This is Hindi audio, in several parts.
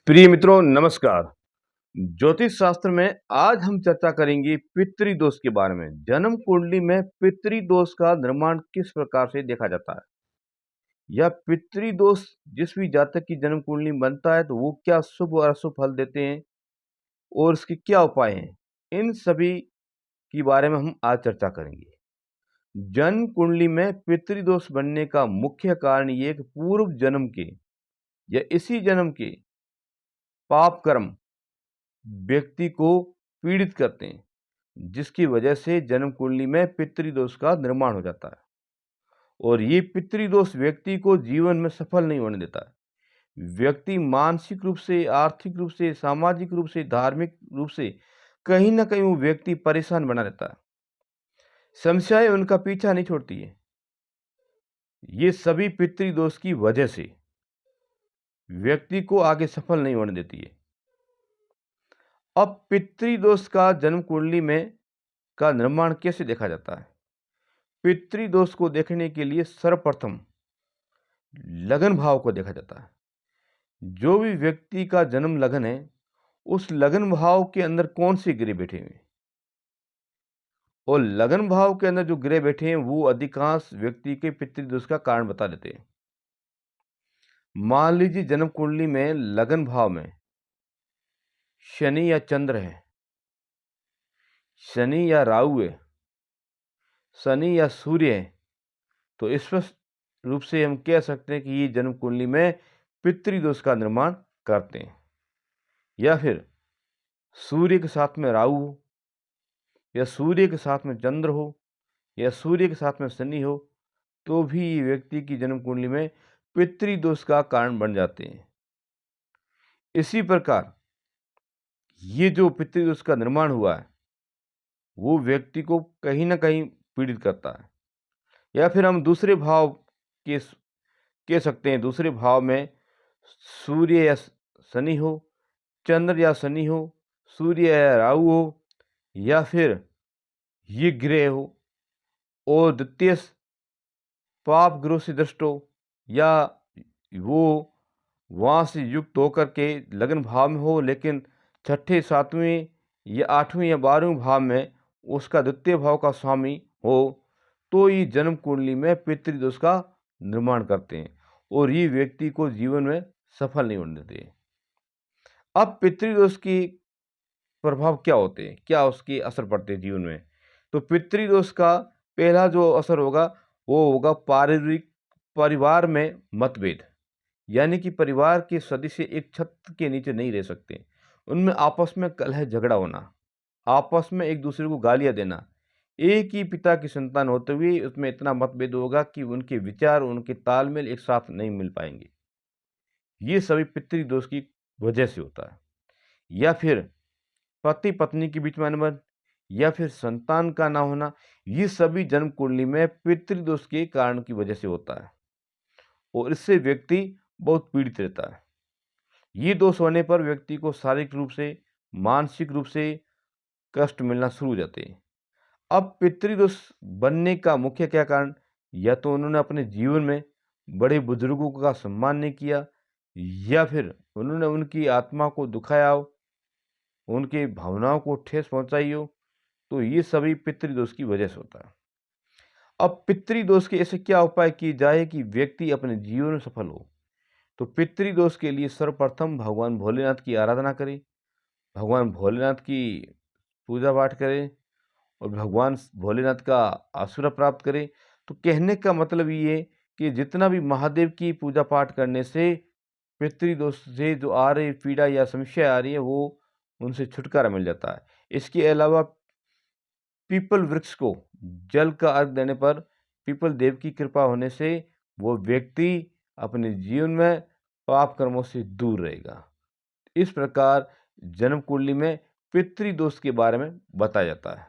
प्रिय मित्रों नमस्कार। ज्योतिष शास्त्र में आज हम चर्चा करेंगे पितृदोष के बारे में। जन्म कुंडली में पितृदोष का निर्माण किस प्रकार से देखा जाता है या पितृदोष जिस भी जातक की जन्म कुंडली में बनता है तो वो क्या शुभ और अशुभ फल देते हैं और इसके क्या उपाय हैं, इन सभी के बारे में हम आज चर्चा करेंगे। जन्म कुंडली में पितृदोष बनने का मुख्य कारण ये कि पूर्व जन्म के या इसी जन्म के पाप कर्म व्यक्ति को पीड़ित करते हैं, जिसकी वजह से जन्म कुंडली में पितृदोष का निर्माण हो जाता है। और ये पितृदोष व्यक्ति को जीवन में सफल नहीं होने देता है। व्यक्ति मानसिक रूप से, आर्थिक रूप से, सामाजिक रूप से, धार्मिक रूप से कहीं ना कहीं वो व्यक्ति परेशान बना रहता है। समस्याएं उनका पीछा नहीं छोड़ती है। ये सभी पितृदोष की वजह से व्यक्ति को आगे सफल नहीं होने देती है। अब पितृदोष का जन्म कुंडली में का निर्माण कैसे देखा जाता है? पितृदोष को देखने के लिए सर्वप्रथम लगन भाव को देखा जाता है। जो भी व्यक्ति का जन्म लगन है, उस लगन भाव के अंदर कौन से ग्रह बैठे हुए हैं, और लगन भाव के अंदर जो ग्रह बैठे हैं वो अधिकांश व्यक्ति के पितृदोष का कारण बता देते हैं। मान लीजिए जन्म कुंडली में लगन भाव में शनि या चंद्र है, शनि या राहु है, शनि या सूर्य है, तो स्पष्ट रूप से हम कह सकते हैं कि ये जन्म कुंडली में पितृदोष का निर्माण करते हैं। या फिर सूर्य के साथ में राहु हो, या सूर्य के साथ में चंद्र हो, या सूर्य के साथ में शनि हो, तो भी ये व्यक्ति की जन्म कुंडली में पितृदोष का कारण बन जाते हैं। इसी प्रकार ये जो पितृदोष का निर्माण हुआ है वो व्यक्ति को कहीं ना कहीं पीड़ित करता है। या फिर हम दूसरे भाव के कह सकते हैं, दूसरे भाव में सूर्य या शनि हो, चंद्र या शनि हो, सूर्य या राहु हो, या फिर ये ग्रह हो और द्वितीय पाप ग्रह से दृष्ट हो, या वो वहाँ से युक्त होकर के लगन भाव में हो लेकिन छठे, सातवें या आठवें या 12वें भाव में उसका द्वितीय भाव का स्वामी हो, तो ये जन्म कुंडली में पितृदोष का निर्माण करते हैं और ये व्यक्ति को जीवन में सफल नहीं होने देते। अब पितृदोष की प्रभाव क्या होते हैं, क्या उसके असर पड़ते हैं जीवन में? तो पितृदोष का पहला जो असर होगा वो होगा पारिवारिक परिवार में मतभेद। यानी कि परिवार के सदस्य एक छत के नीचे नहीं रह सकते। उनमें आपस में कलह झगड़ा होना, आपस में एक दूसरे को गालियां देना। एक ही पिता की संतान होते हुए उसमें इतना मतभेद होगा कि उनके विचार, उनके तालमेल एक साथ नहीं मिल पाएंगे। ये सभी पितृदोष की वजह से होता है। या फिर पति पत्नी के बीच में अनबन, या फिर संतान का ना होना, ये सभी जन्म कुंडली में पितृदोष के कारण की वजह से होता है और इससे व्यक्ति बहुत पीड़ित रहता है। ये दोष होने पर व्यक्ति को शारीरिक रूप से, मानसिक रूप से कष्ट मिलना शुरू हो जाते हैं। अब पितृदोष बनने का मुख्य क्या कारण? या तो उन्होंने अपने जीवन में बड़े बुजुर्गों का सम्मान नहीं किया, या फिर उन्होंने उनकी आत्मा को दुखाया हो, उनकी भावनाओं को ठेस पहुंचाई हो, तो ये सभी पितृदोष की वजह से होता है। अब पितृदोष के ऐसे क्या उपाय किए जाए कि व्यक्ति अपने जीवन में सफल हो? तो पितृदोष के लिए सर्वप्रथम भगवान भोलेनाथ की आराधना करें, भगवान भोलेनाथ की पूजा पाठ करें और भगवान भोलेनाथ का आशीर्वाद प्राप्त करें। तो कहने का मतलब ये है कि जितना भी महादेव की पूजा पाठ करने से पितृदोष से जो आ रही पीड़ा या समस्या आ रही है वो उनसे छुटकारा मिल जाता है। इसके अलावा पीपल वृक्ष को जल का अर्घ देने पर पीपल देव की कृपा होने से वो व्यक्ति अपने जीवन में पाप कर्मों से दूर रहेगा। इस प्रकार जन्म कुंडली में पितृदोष के बारे में बताया जाता है।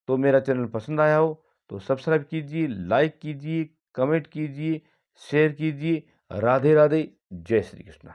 तो मेरा चैनल पसंद आया हो तो सब्सक्राइब कीजिए, लाइक कीजिए, कमेंट कीजिए, शेयर कीजिए। राधे राधे, जय श्री कृष्ण।